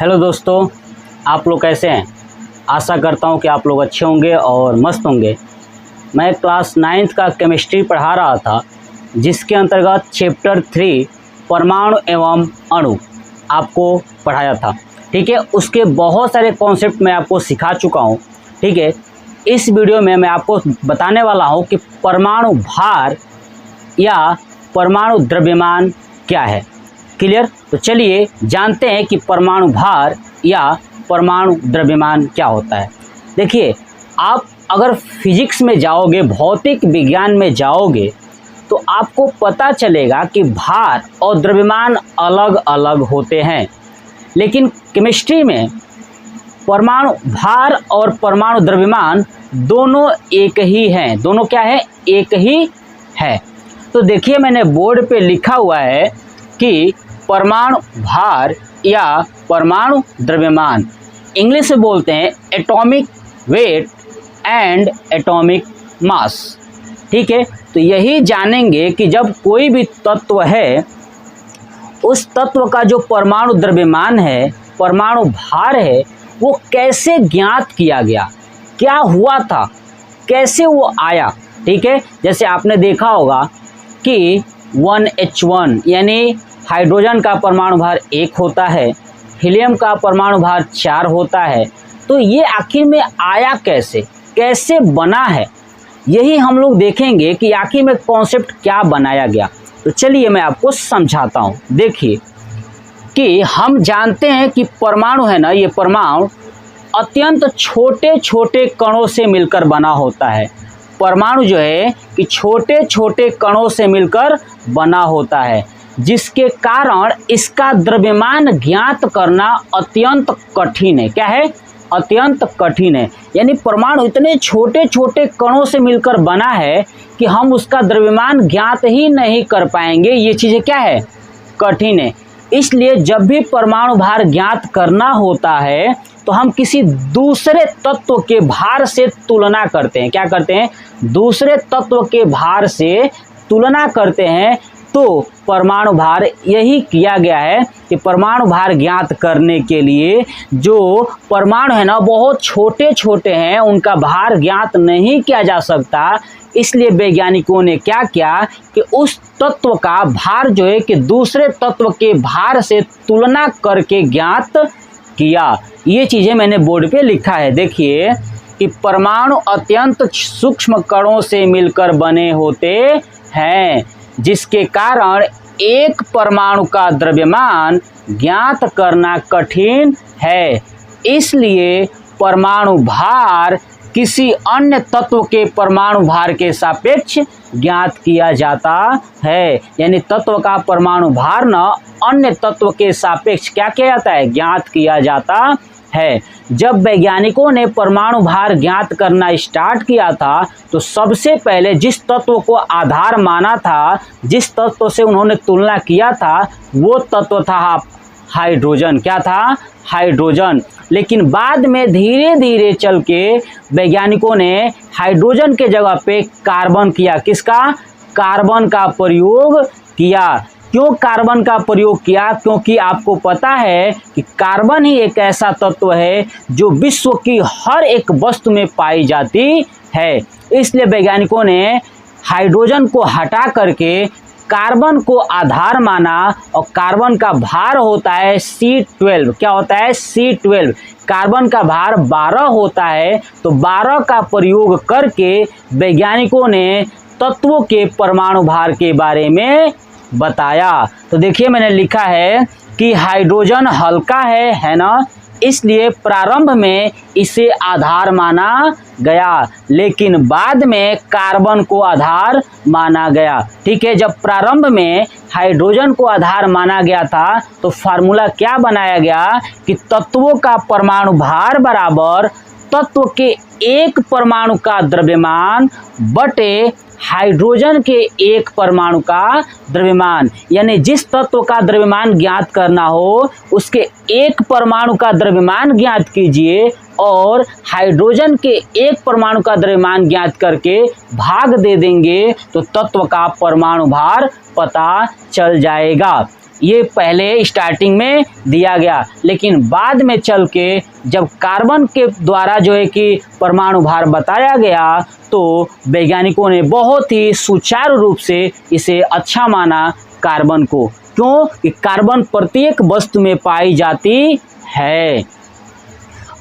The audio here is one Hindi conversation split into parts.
हेलो दोस्तों, आप लोग कैसे हैं। आशा करता हूं कि आप लोग अच्छे होंगे और मस्त होंगे। मैं क्लास 9th का केमिस्ट्री पढ़ा रहा था, जिसके अंतर्गत चैप्टर 3 परमाणु एवं अणु आपको पढ़ाया था। ठीक है, उसके बहुत सारे कॉन्सेप्ट मैं आपको सिखा चुका हूं। ठीक है, इस वीडियो में मैं आपको बताने वाला हूं कि परमाणु भार या परमाणु द्रव्यमान क्या है। क्लियर? तो चलिए जानते हैं कि परमाणु भार या परमाणु द्रव्यमान क्या होता है। देखिए, आप अगर फिजिक्स में जाओगे, भौतिक विज्ञान में जाओगे, तो आपको पता चलेगा कि भार और द्रव्यमान अलग अलग होते हैं। लेकिन केमिस्ट्री में परमाणु भार और परमाणु द्रव्यमान दोनों एक ही हैं। दोनों क्या है? एक ही है। तो देखिए, मैंने बोर्ड पे लिखा हुआ है कि परमाणु भार या परमाणु द्रव्यमान, इंग्लिश में बोलते हैं atomic weight and atomic mass. ठीक है, तो यही जानेंगे कि जब कोई भी तत्व है, उस तत्व का जो परमाणु द्रव्यमान है, परमाणु भार है, वो कैसे ज्ञात किया गया, क्या हुआ था, कैसे वो आया। ठीक है, जैसे आपने देखा होगा कि 1H1 यानी हाइड्रोजन का परमाणु भार 1 होता है, हीलियम का परमाणु भार 4 होता है। तो ये आखिर में आया कैसे, कैसे बना है, यही हम लोग देखेंगे कि आखिर में कॉन्सेप्ट क्या बनाया गया। तो चलिए मैं आपको समझाता हूँ। देखिए कि हम जानते हैं कि परमाणु है ना, ये परमाणु अत्यंत छोटे छोटे कणों से मिलकर बना होता है। परमाणु जो है कि छोटे छोटे कणों से मिलकर बना होता है, जिसके कारण इसका द्रव्यमान ज्ञात करना अत्यंत कठिन है। क्या है? अत्यंत कठिन है। यानी परमाणु इतने छोटे छोटे कणों से मिलकर बना है कि हम उसका द्रव्यमान ज्ञात ही नहीं कर पाएंगे। ये चीज़ें क्या है? कठिन है। इसलिए जब भी परमाणु भार ज्ञात करना होता है तो हम किसी दूसरे तत्व के भार से तुलना करते हैं। क्या करते हैं? दूसरे तत्व के भार से तुलना करते हैं। तो परमाणु भार यही किया गया है कि परमाणु भार ज्ञात करने के लिए जो परमाणु है ना, बहुत छोटे छोटे हैं, उनका भार ज्ञात नहीं किया जा सकता। इसलिए वैज्ञानिकों ने क्या किया कि उस तत्व का भार जो है कि दूसरे तत्व के भार से तुलना करके ज्ञात किया। ये चीज़ें मैंने बोर्ड पे लिखा है। देखिए कि परमाणु अत्यंत सूक्ष्म कणों से मिलकर बने होते हैं, जिसके कारण एक परमाणु का द्रव्यमान ज्ञात करना कठिन है। इसलिए परमाणु भार किसी अन्य तत्व के परमाणु भार के सापेक्ष ज्ञात किया जाता है। यानी तत्व का परमाणु भार न अन्य तत्व के सापेक्ष क्या किया जाता है? ज्ञात किया जाता है। जब वैज्ञानिकों ने परमाणु भार ज्ञात करना स्टार्ट किया था, तो सबसे पहले जिस तत्व को आधार माना था, जिस तत्व से उन्होंने तुलना किया था, वो तत्व था हाइड्रोजन। क्या था? हाइड्रोजन। लेकिन बाद में धीरे धीरे चल के वैज्ञानिकों ने हाइड्रोजन के जगह पे कार्बन किया। किसका? कार्बन का प्रयोग किया। क्यों कार्बन का प्रयोग किया? क्योंकि आपको पता है कि कार्बन ही एक ऐसा तत्व है जो विश्व की हर एक वस्तु में पाई जाती है। इसलिए वैज्ञानिकों ने हाइड्रोजन को हटा करके कार्बन को आधार माना, और कार्बन का भार होता है C12। क्या होता है? C12। कार्बन का भार 12 होता है। तो 12 का प्रयोग करके वैज्ञानिकों ने तत्वों के परमाणु भार के बारे में बताया। तो देखिए, मैंने लिखा है कि हाइड्रोजन हल्का है ना, इसलिए प्रारंभ में इसे आधार माना गया, लेकिन बाद में कार्बन को आधार माना गया। ठीक है, जब प्रारंभ में हाइड्रोजन को आधार माना गया था, तो फार्मूला क्या बनाया गया कि तत्वों का परमाणु भार बराबर तत्व के एक परमाणु का द्रव्यमान बटे हाइड्रोजन के एक परमाणु का द्रव्यमान। यानी जिस तत्व का द्रव्यमान ज्ञात करना हो, उसके एक परमाणु का द्रव्यमान ज्ञात कीजिए और हाइड्रोजन के एक परमाणु का द्रव्यमान ज्ञात करके भाग दे देंगे, तो तत्व का परमाणु भार पता चल जाएगा। ये पहले स्टार्टिंग में दिया गया, लेकिन बाद में चल के जब कार्बन के द्वारा जो है कि परमाणु भार बताया गया तो वैज्ञानिकों ने बहुत ही सुचारू रूप से इसे अच्छा माना कार्बन को। क्यों? कि कार्बन प्रत्येक वस्तु में पाई जाती है।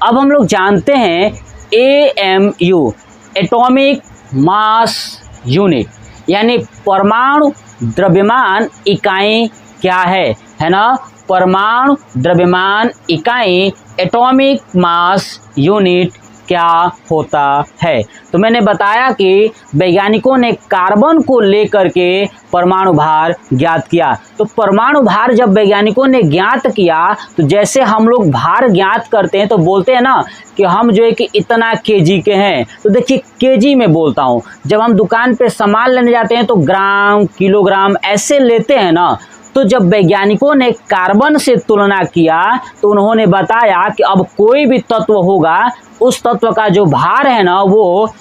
अब हम लोग जानते हैं AMU एटॉमिक मास यूनिट, यानी परमाणु द्रव्यमान इकाई क्या है ना? परमाणु द्रव्यमान इकाई एटॉमिक मास यूनिट क्या होता है? तो मैंने बताया कि वैज्ञानिकों ने कार्बन को लेकर के परमाणु भार ज्ञात किया। तो परमाणु भार जब वैज्ञानिकों ने ज्ञात किया तो जैसे हम लोग भार ज्ञात करते हैं तो बोलते हैं ना कि हम जो है कि इतना केजी के हैं, तो देखिए केजी में बोलता हूँ। जब हम दुकान पे सामान लेने जाते हैं तो ग्राम, किलोग्राम ऐसे लेते हैं ना। तो जब वैज्ञानिकों ने कार्बन से तुलना किया तो उन्होंने बताया कि अब कोई भी तत्व होगा उस तत्व का जो भार है ना वो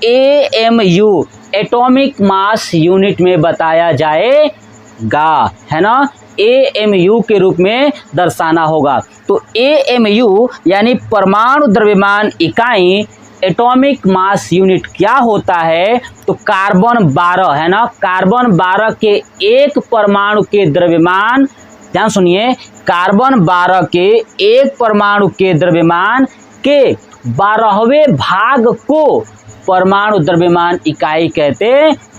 AMU एटॉमिक मास यूनिट में बताया जाएगा, है ना? AMU के रूप में दर्शाना होगा। तो AMU यानी परमाणु द्रव्यमान इकाई एटॉमिक मास यूनिट क्या होता है? तो कार्बन 12 है ना, कार्बन 12 के एक परमाणु के द्रव्यमान, ध्यान सुनिए, कार्बन 12 के एक परमाणु के द्रव्यमान के 12वें भाग को परमाणु द्रव्यमान इकाई कहते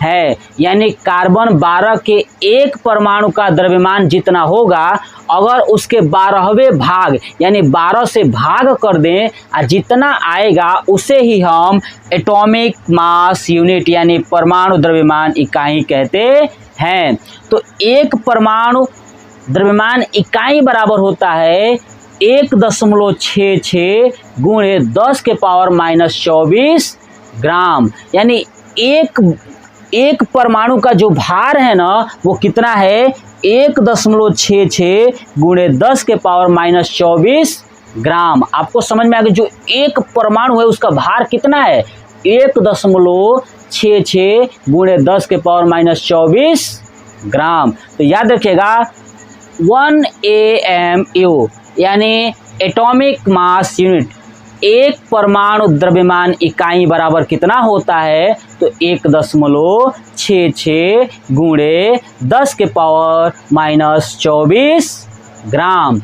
हैं। यानी कार्बन 12 के एक परमाणु का द्रव्यमान जितना होगा, अगर उसके 12वें भाग यानी 12 से भाग कर दें और जितना आएगा उसे ही हम एटॉमिक मास यूनिट यानी परमाणु द्रव्यमान इकाई कहते हैं। तो एक परमाणु द्रव्यमान इकाई बराबर होता है 1.66 गुणे 10 के पावर -24 ग्राम। यानी एक परमाणु का जो भार है ना वो कितना है? 1.66 गुणे 10 के पावर -24 ग्राम। आपको समझ में आ गया? जो एक परमाणु है उसका भार कितना है? 1.66 गुणे 10 के पावर -24 ग्राम। तो याद रखिएगा 1 AMU यानी एटॉमिक मास यूनिट, एक परमाणु द्रव्यमान इकाई बराबर कितना होता है? तो 1.66 गुणे 10 के पावर -24 ग्राम।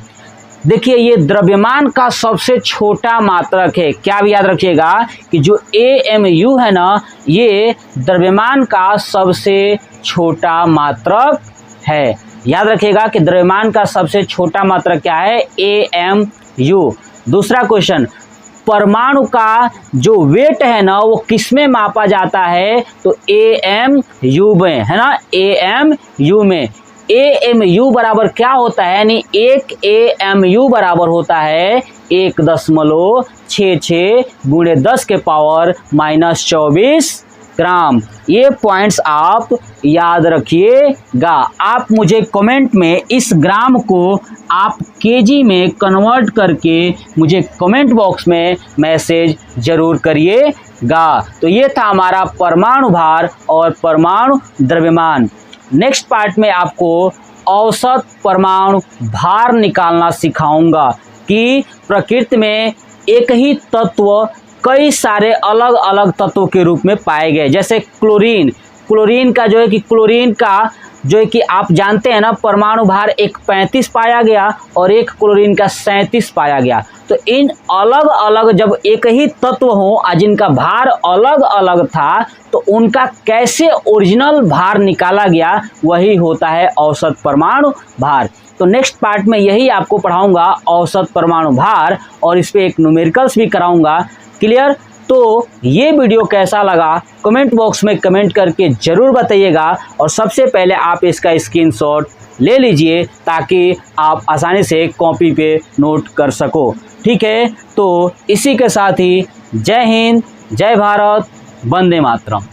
देखिए ये द्रव्यमान का सबसे छोटा मात्रक है। क्या भी याद रखिएगा कि जो AMU है ना ये द्रव्यमान का सबसे छोटा मात्रक है। याद रखिएगा कि द्रव्यमान का सबसे छोटा मात्रक क्या है? AMU। दूसरा क्वेश्चन, परमाणु का जो वेट है ना वो किस में मापा जाता है? तो AMU में, है ना? AMU में। AMU बराबर क्या होता है? यानी एक AMU बराबर होता है 1.66 गुणे 10 के पावर -24 ग्राम। ये पॉइंट्स आप याद रखिएगा। आप मुझे कमेंट में इस ग्राम को आप केजी में कन्वर्ट करके मुझे कमेंट बॉक्स में मैसेज जरूर करिएगा। तो ये था हमारा परमाणु भार और परमाणु द्रव्यमान। नेक्स्ट पार्ट में आपको औसत परमाणु भार निकालना सिखाऊंगा कि प्रकृति में एक ही तत्व कई सारे अलग अलग तत्वों के रूप में पाए गए। जैसे क्लोरीन का जो है कि क्लोरीन का जो है कि आप जानते हैं ना परमाणु भार एक 35 पाया गया और एक क्लोरीन का 37 पाया गया। तो इन अलग अलग जब एक ही तत्व हो जिनका भार अलग अलग था तो उनका कैसे ओरिजिनल भार निकाला गया वही होता है औसत परमाणु भार। तो नेक्स्ट पार्ट में यही आपको पढ़ाऊंगा औसत परमाणु भार और इस पर एक न्यूमेरिकल्स भी कराऊंगा। क्लियर? तो ये वीडियो कैसा लगा कमेंट बॉक्स में कमेंट करके ज़रूर बताइएगा और सबसे पहले आप इसका स्क्रीनशॉट ले लीजिए ताकि आप आसानी से कॉपी पे नोट कर सको। ठीक है? तो इसी के साथ ही जय हिंद, जय भारत, वंदे मातरम।